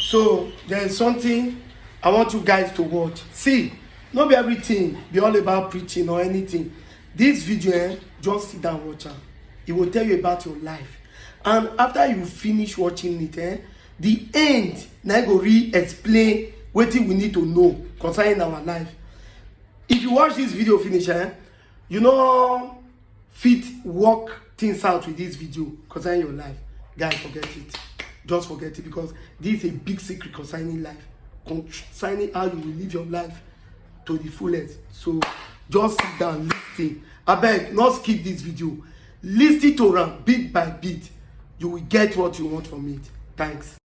So there is something I want you guys to watch. See, not be everything be all about preaching or anything. This video, just sit down and watch it. It will tell you about your life. And after you finish watching it, the end, now go re-explain what we need to know concerning our life. If you watch this video finish, you know fit work things out with this video concerning your life. Guys, forget it. Just forget it, because this is a big secret concerning life, concerning how you will live your life to the fullest. So just sit down, listen. I beg, not skip this video. Listen to it bit by bit. You will get what you want from it. Thanks.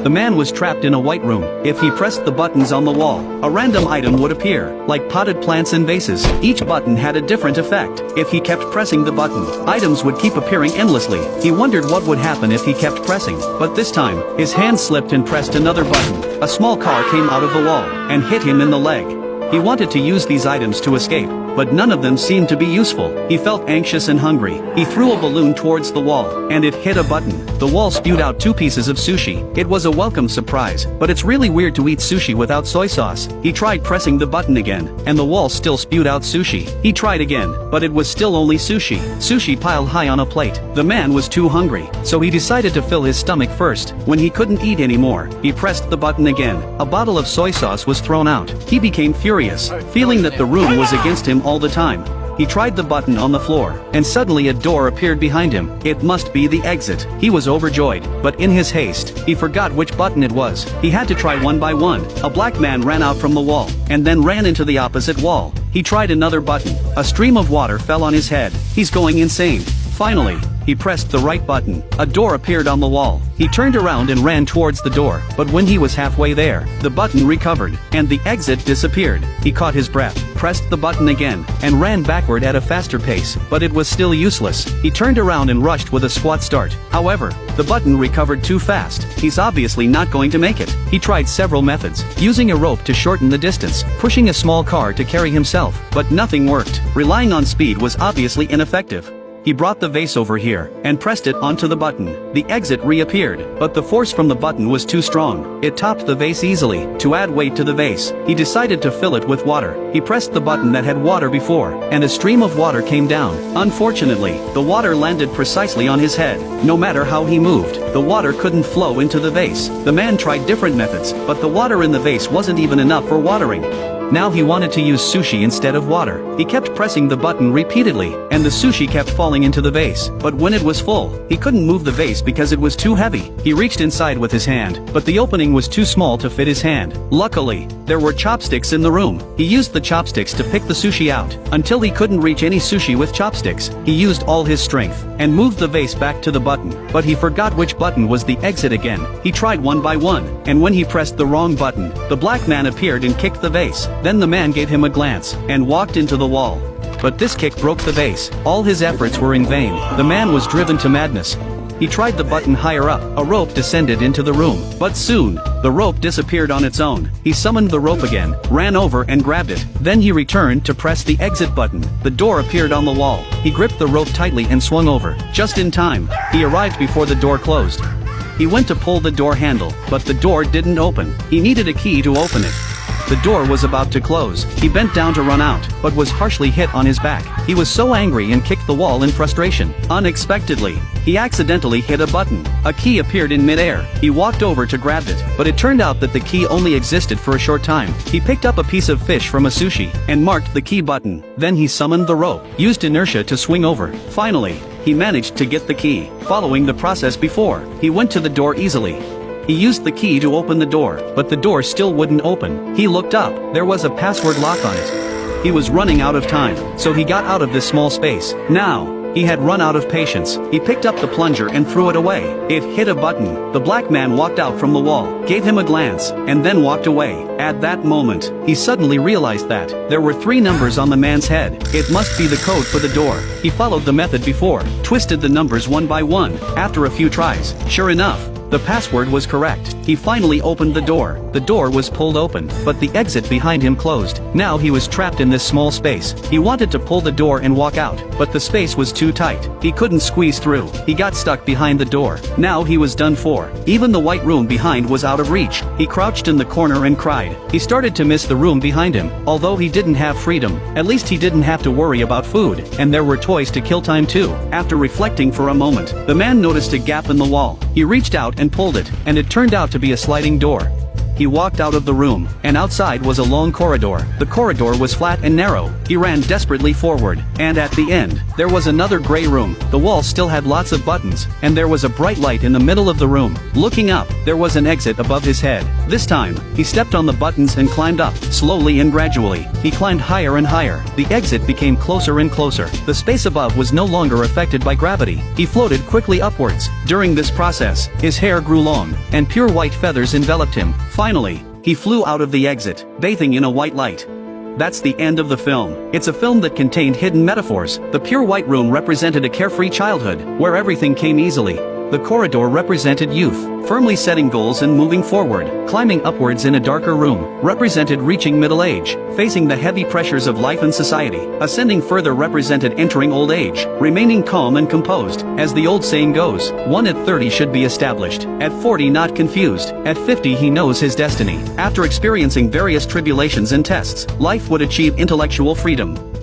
The man was trapped in a white room. If he pressed the buttons on the wall, a random item would appear, like potted plants and vases. Each button had a different effect. If he kept pressing the button, items would keep appearing endlessly. He wondered what would happen if he kept pressing, but this time, his hand slipped and pressed another button. A small car came out of the wall and hit him in the leg. He wanted to use these items to escape, but none of them seemed to be useful. He felt anxious and hungry. He threw a balloon towards the wall, and it hit a button. The wall spewed out 2 pieces of sushi. It was a welcome surprise, but it's really weird to eat sushi without soy sauce. He tried pressing the button again, and the wall still spewed out sushi. He tried again, but it was still only sushi. Sushi piled high on a plate. The man was too hungry, so he decided to fill his stomach first. When he couldn't eat anymore, he pressed the button again. A bottle of soy sauce was thrown out. He became furious, feeling that the room was against him all the time. He tried the button on the floor, and suddenly a door appeared behind him. It must be the exit. He was overjoyed, but in his haste, he forgot which button it was. He had to try one by one. A black man ran out from the wall, and then ran into the opposite wall. He tried another button. A stream of water fell on his head. He's going insane. Finally, he pressed the right button. A door appeared on the wall. He turned around and ran towards the door, but when he was halfway there, the button recovered, and the exit disappeared. He caught his breath, pressed the button again, and ran backward at a faster pace, but it was still useless. He turned around and rushed with a squat start. However, the button recovered too fast. He's obviously not going to make it. He tried several methods, using a rope to shorten the distance, pushing a small car to carry himself, but nothing worked. Relying on speed was obviously ineffective. He brought the vase over here, and pressed it onto the button. The exit reappeared, but the force from the button was too strong. It topped the vase easily. To add weight to the vase, he decided to fill it with water. He pressed the button that had water before, and a stream of water came down. Unfortunately, the water landed precisely on his head. No matter how he moved, the water couldn't flow into the vase. The man tried different methods, but the water in the vase wasn't even enough for watering. Now he wanted to use sushi instead of water. He kept pressing the button repeatedly, and the sushi kept falling into the vase. But when it was full, he couldn't move the vase because it was too heavy. He reached inside with his hand, but the opening was too small to fit his hand. Luckily, there were chopsticks in the room. He used the chopsticks to pick the sushi out. Until he couldn't reach any sushi with chopsticks, he used all his strength, and moved the vase back to the button. But he forgot which button was the exit again. He tried one by one, and when he pressed the wrong button, the black man appeared and kicked the vase. Then the man gave him a glance, and walked into the wall. But this kick broke the vase. All his efforts were in vain. The man was driven to madness. He tried the button higher up. A rope descended into the room. But soon, the rope disappeared on its own. He summoned the rope again, ran over and grabbed it. Then he returned to press the exit button. The door appeared on the wall. He gripped the rope tightly and swung over. Just in time, he arrived before the door closed. He went to pull the door handle, but the door didn't open. He needed a key to open it. The door was about to close. He bent down to run out, but was harshly hit on his back. He was so angry and kicked the wall in frustration. Unexpectedly, he accidentally hit a button. A key appeared in midair. He walked over to grab it, but it turned out that the key only existed for a short time. He picked up a piece of fish from a sushi, and marked the key button. Then he summoned the rope, used inertia to swing over. Finally, he managed to get the key. Following the process before, he went to the door easily. He used the key to open the door, but the door still wouldn't open. He looked up. There was a password lock on it. He was running out of time, so he got out of this small space. Now, he had run out of patience. He picked up the plunger and threw it away. It hit a button. The black man walked out from the wall, gave him a glance, and then walked away. At that moment, he suddenly realized that there were 3 numbers on the man's head. It must be the code for the door. He followed the method before, twisted the numbers one by one. After a few tries, sure enough, The password was correct. He finally opened the door. The door was pulled open, but the exit behind him closed. Now he was trapped in this small space. He wanted to pull the door and walk out, but the space was too tight. He couldn't squeeze through. He got stuck behind the door. Now he was done for. Even the white room behind was out of reach. He crouched in the corner and cried. He started to miss the room behind him. Although he didn't have freedom, at least he didn't have to worry about food, and there were toys to kill time too. After reflecting for a moment, the man noticed a gap in the wall. He reached out and pulled it, and it turned out to be a sliding door. He walked out of the room, and outside was a long corridor. The corridor was flat and narrow. He ran desperately forward, and at the end, there was another gray room. The wall still had lots of buttons, and there was a bright light in the middle of the room. Looking up, there was an exit above his head. This time, he stepped on the buttons and climbed up, slowly and gradually. He climbed higher and higher. The exit became closer and closer. The space above was no longer affected by gravity. He floated quickly upwards. During this process, his hair grew long, and pure white feathers enveloped him. Finally, he flew out of the exit, bathing in a white light. That's the end of the film. It's a film that contained hidden metaphors. The pure white room represented a carefree childhood, where everything came easily. The corridor represented youth, firmly setting goals and moving forward. Climbing upwards in a darker room represented reaching middle age, facing the heavy pressures of life and society. Ascending further represented entering old age, remaining calm and composed. As the old saying goes, one at 30 should be established. At 40 not confused. At 50 he knows his destiny. After experiencing various tribulations and tests, life would achieve intellectual freedom.